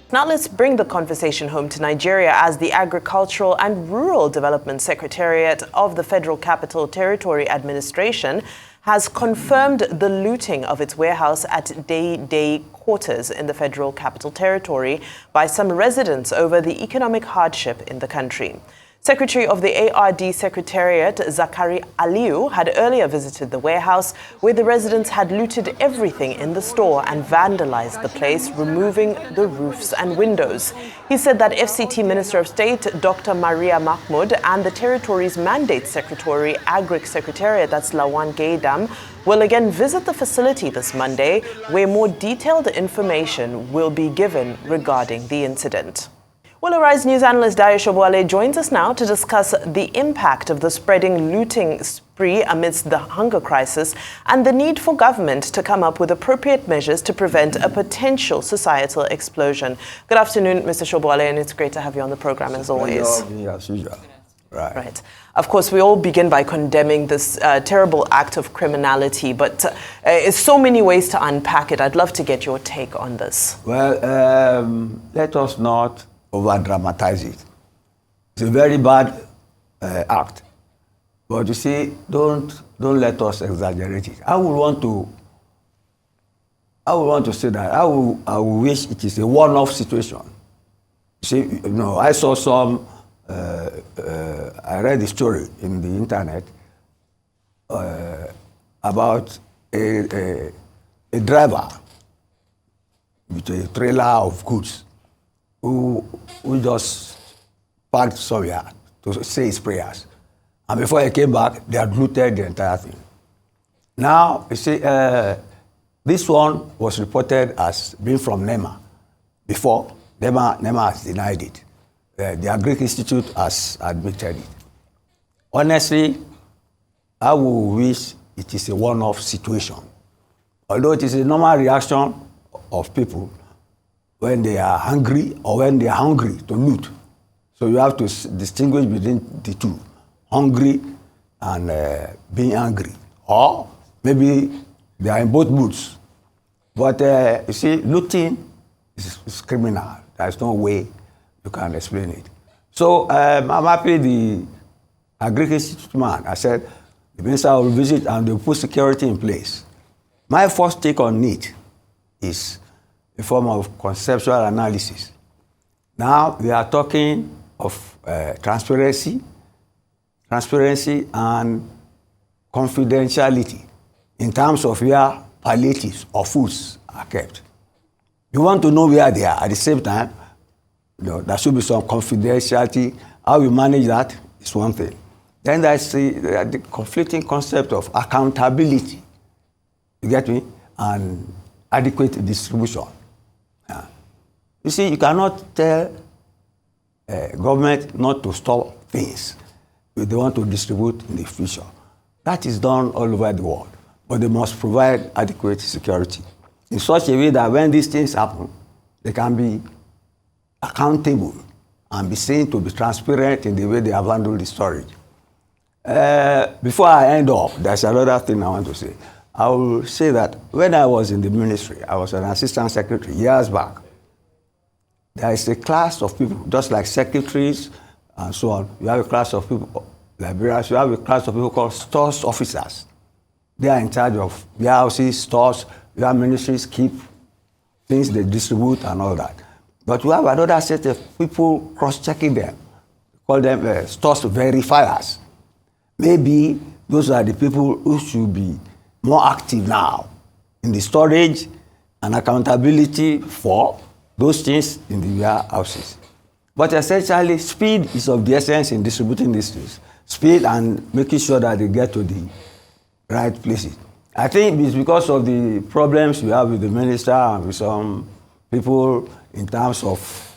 Now let's bring the conversation home to Nigeria as the Agricultural and Rural Development Secretariat of the Federal Capital Territory Administration has confirmed the looting of its warehouse at Dayo quarters in the Federal Capital Territory by some residents over the economic hardship in the country. Secretary of the ARD Secretariat, Zakari Aliu, had earlier visited the warehouse where the residents had looted everything in the store and vandalized the place, removing the roofs and windows. He said that FCT Minister of State, Dr. Maria Mahmoud, and the territory's mandate secretary, Agric Secretariat, that's Lawan Gaydam, will again visit the facility this Monday, where more detailed information will be given regarding the incident. Well, Arise News analyst Dayo Sobowale joins us now to discuss the impact of the spreading looting spree amidst the hunger crisis and the need for government to come up with appropriate measures to prevent a potential societal explosion. Good afternoon, Mr. Sobowale, and it's great to have you on the program as always. As usual. Right. Of course, we all begin by condemning this terrible act of criminality, but there's so many ways to unpack it. I'd love to get your take on this. Well, let us not over-dramatize it. It's a very bad act. But you see, don't let us exaggerate it. I would want to say that I will wish it is a one-off situation. You see, I saw some, I read the story in the internet about a driver with a trailer of goods who just parked somewhere to say his prayers. And before he came back, they had looted the entire thing. Now, you see, this one was reported as being from NEMA. Before, NEMA has denied it. The Agric Institute has admitted it. Honestly, I would wish it is a one-off situation. Although it is a normal reaction of people when they are hungry or when they are hungry to loot. So you have to distinguish between the two, hungry and being angry. Or maybe they are in both moods. But you see, looting is criminal. There's no way you can explain it. So I'm happy the Agric Institute man, I said, the minister will visit and they'll put security in place. My first take on it is a form of conceptual analysis. Now we are talking of transparency and confidentiality in terms of where palliatives or foods are kept. You want to know where they are. At the same time, there should be some confidentiality. How we manage that is one thing. Then there's the conflicting concept of accountability. You get me? And adequate distribution. You see, you cannot tell government not to store things if they want to distribute in the future. That is done all over the world. But they must provide adequate security in such a way that when these things happen, they can be accountable and be seen to be transparent in the way they have handled the storage. Before I end up, there's another thing I want to say. I will say that when I was in the ministry, I was an assistant secretary years back. There is a class of people, just like secretaries and so on. You have a class of people, librarians, you have a class of people called stores officers. They are in charge of warehouses, stores, where ministries keep things they distribute and all that. But we have another set of people cross-checking them. We call them stores verifiers. Maybe those are the people who should be more active now in the storage and accountability for those things in the warehouses. But essentially, speed is of the essence in distributing these things. Speed and making sure that they get to the right places. I think it's because of the problems we have with the minister and with some people in terms of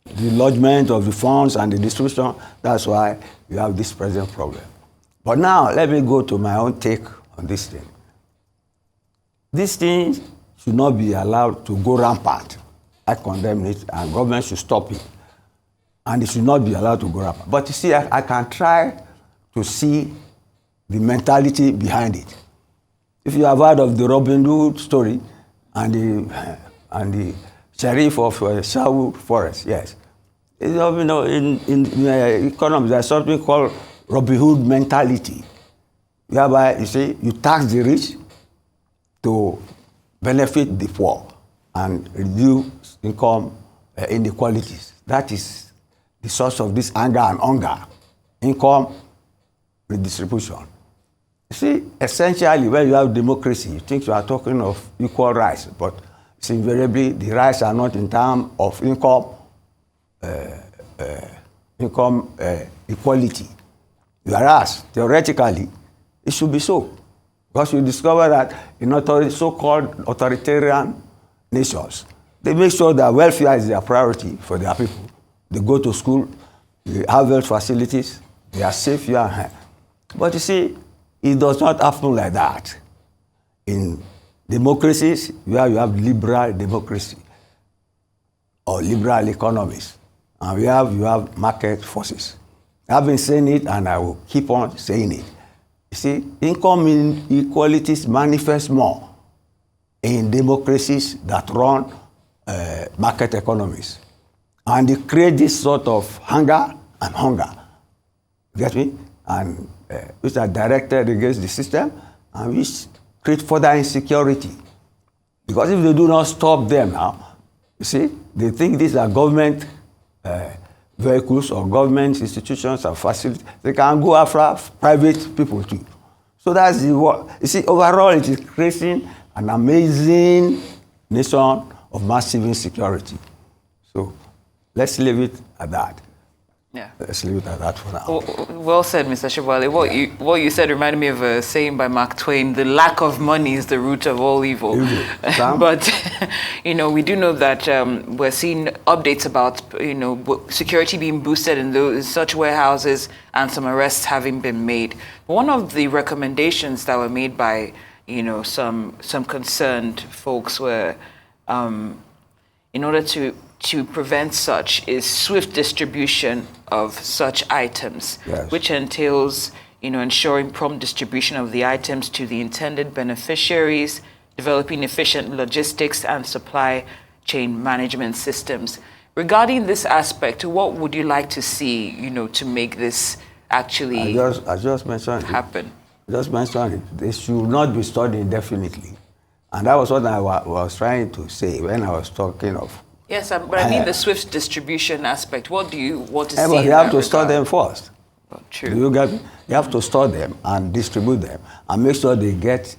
the lodgement of the funds and the distribution. That's why we have this present problem. But now, let me go to my own take on this thing. These things should not be allowed to go rampant. I condemn it, and government should stop it. And it should not be allowed to go rampant. But you see, I can try to see the mentality behind it. If you have heard of the Robin Hood story and the sheriff of Sherwood Forest, yes. You know, in economy, there's something called Robin Hood mentality, whereby, you see, you tax the rich to benefit the poor and reduce income inequalities. That is the source of this anger and hunger, income redistribution. You see, essentially, when you have democracy, you think you are talking of equal rights, but invariably the rights are not in terms of income equality. Whereas, theoretically, it should be so. Because you discover that in so-called authoritarian nations, they make sure that welfare is their priority for their people. They go to school, they have health facilities, they are safe here and here. But you see, it does not happen like that. In democracies, where you have liberal democracy or liberal economies, and you have market forces. I've been saying it, and I will keep on saying it. You see, income inequalities manifest more in democracies that run market economies. And they create this sort of hunger and hunger. You get me? And which are directed against the system and which create further insecurity. Because if they do not stop them now, you see, they think these are government vehicles or government institutions or facilities. They can go after private people too. So that's the what. You see, overall, it is creating an amazing nation of massive insecurity. So let's leave it at that. Yeah. Let's leave it at that for now. Well said, Mr. Sobowale. What you said reminded me of a saying by Mark Twain: "The lack of money is the root of all evil." But you know, we do know that we're seeing updates about security being boosted in such warehouses and some arrests having been made. One of the recommendations that were made by some concerned folks were in order to prevent such is swift distribution of such items, yes, which entails, ensuring prompt distribution of the items to the intended beneficiaries, developing efficient logistics and supply chain management systems. Regarding this aspect, what would you like to see, to make this actually I just mentioned happen? Just mentioned it. They should not be stored indefinitely. And that was what I was trying to say when I was talking of. Yes, but I mean the swift distribution aspect. What do you want to see? But you have to store them first. Oh, true. Do you get me? You have to store them and distribute them and make sure they get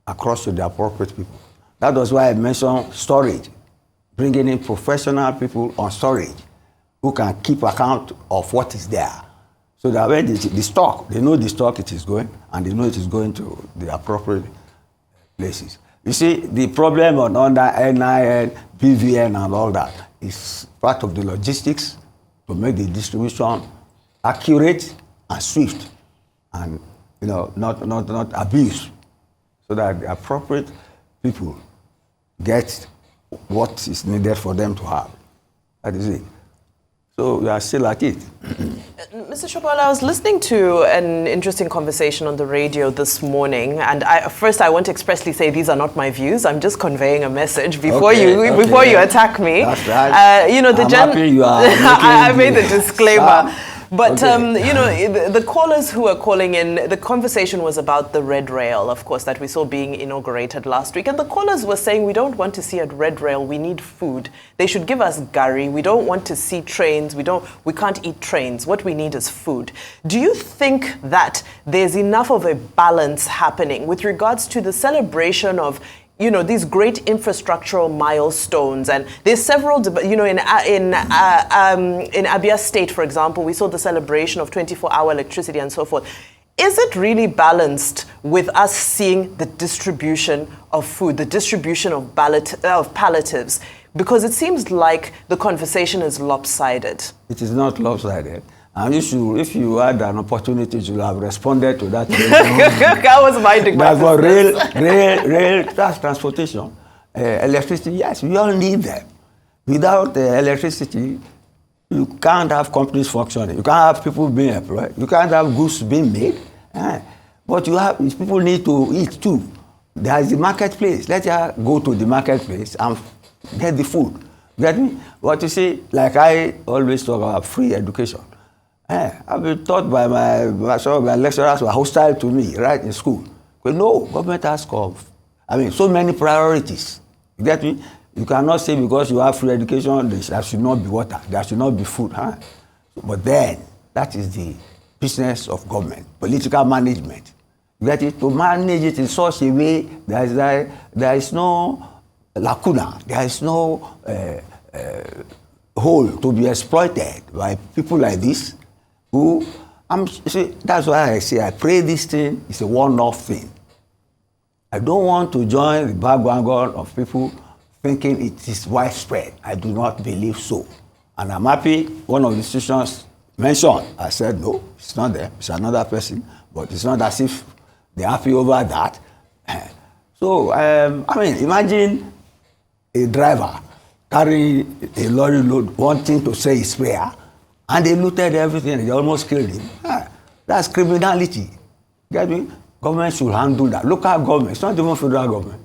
across to the appropriate people. That was why I mentioned storage, bringing in professional people on storage who can keep account of what is there. So that when the stock, they know the stock it is going, and they know it is going to the appropriate places. You see, the problem under NIN, BVN, and all that is part of the logistics to make the distribution accurate and swift, and not abused, so that the appropriate people get what is needed for them to have. That is it. So we are still at it. Mr. Sobowale, I was listening to an interesting conversation on the radio this morning, and first I want to expressly say these are not my views. I'm just conveying a message before you attack me. That's right. I'm happy you are I made the disclaimer. But, the callers who are calling in, the conversation was about the red rail, of course, that we saw being inaugurated last week. And the callers were saying, we don't want to see a red rail, we need food. They should give us gari. We don't want to see trains. We can't eat trains. What we need is food. Do you think that there's enough of a balance happening with regards to the celebration of these great infrastructural milestones? And there's several, in Abia State, for example, we saw the celebration of 24-hour electricity and so forth. Is it really balanced with us seeing the distribution of food, the distribution of palliatives? Because it seems like the conversation is lopsided. It is not lopsided. And if you had an opportunity, you would have responded to that. That was my debate. But for rail transportation, electricity, yes, we all need them. Without electricity, you can't have companies functioning. You can't have people being employed. You can't have goods being made. But people need to eat too. There is the marketplace. Let us go to the marketplace and get the food. Get me? But you see, like I always talk about free education. I've been taught by some of my lecturers who are hostile to me, right, in school. But no, government has so many priorities. You get me? You cannot say because you have free education, there should not be water, there should not be food. But then, that is the business of government, political management. You get it? To manage it in such a way, there is no lacuna, there is no hole to be exploited by people like this. That's why I say I pray this thing is a one-off thing. I don't want to join the background of people thinking it is widespread. I do not believe so. And I'm happy one of the institutions mentioned, I said, no, it's not them, it's another person, but it's not as if they're happy over that. So, imagine a driver carrying a lorry load, wanting to say his prayer, and they looted everything, they almost killed him. That's criminality. Get me? Government should handle that. Local government, it's not even federal government.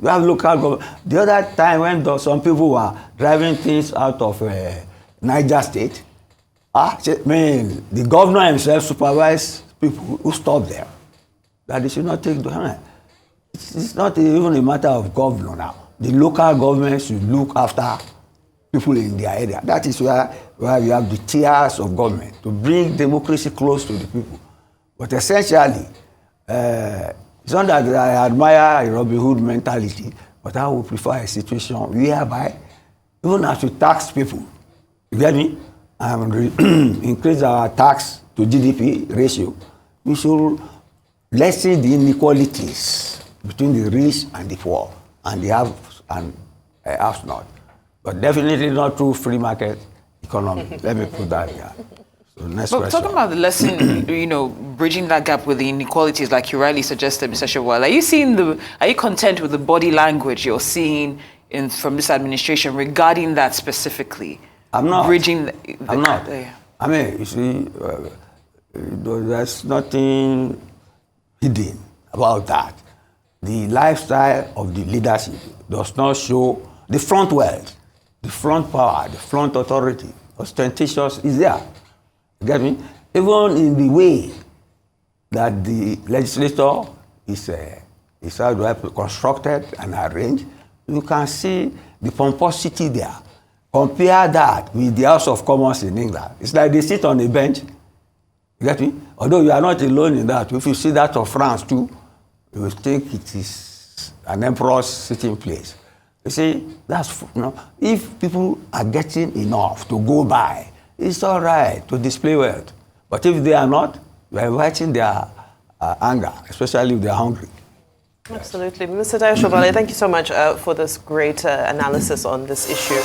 You have local government. The other time when some people were driving things out of Niger State, the governor himself supervised people who stopped there. That they should not take the hand. It's not even a matter of governor now. The local government should look after people in their area. That is where you have the tiers of government, to bring democracy close to the people. But essentially, it's not that I admire a Robin Hood mentality, but I would prefer a situation whereby, even as we tax people, you get me, and increase our tax to GDP ratio, we should lessen the inequalities between the rich and the poor, and the have and have not. But definitely not through free market economy. Let me put that here. So next question. Talking about the lesson, bridging that gap with the inequalities, like you rightly suggested, Mr. Sobowale, are you content with the body language you're seeing from this administration regarding that specifically? I'm not. Bridging I'm not. Yeah. You see, there's nothing hidden about that. The lifestyle of the leadership does not show the front wealth, the front power, the front authority, ostentatious is there. You get me? Even in the way that the legislature is constructed and arranged, you can see the pomposity there. Compare that with the House of Commons in England. It's like they sit on a bench. You get me? Although you are not alone in that. If you see that of France too, you will think it is an emperor's sitting place. You see, if people are getting enough to go by, it's all right to display wealth. But if they are not, you are inviting their anger, especially if they are hungry. Absolutely. Mr. Dayo Sobowale, thank you so much for this great analysis on this issue.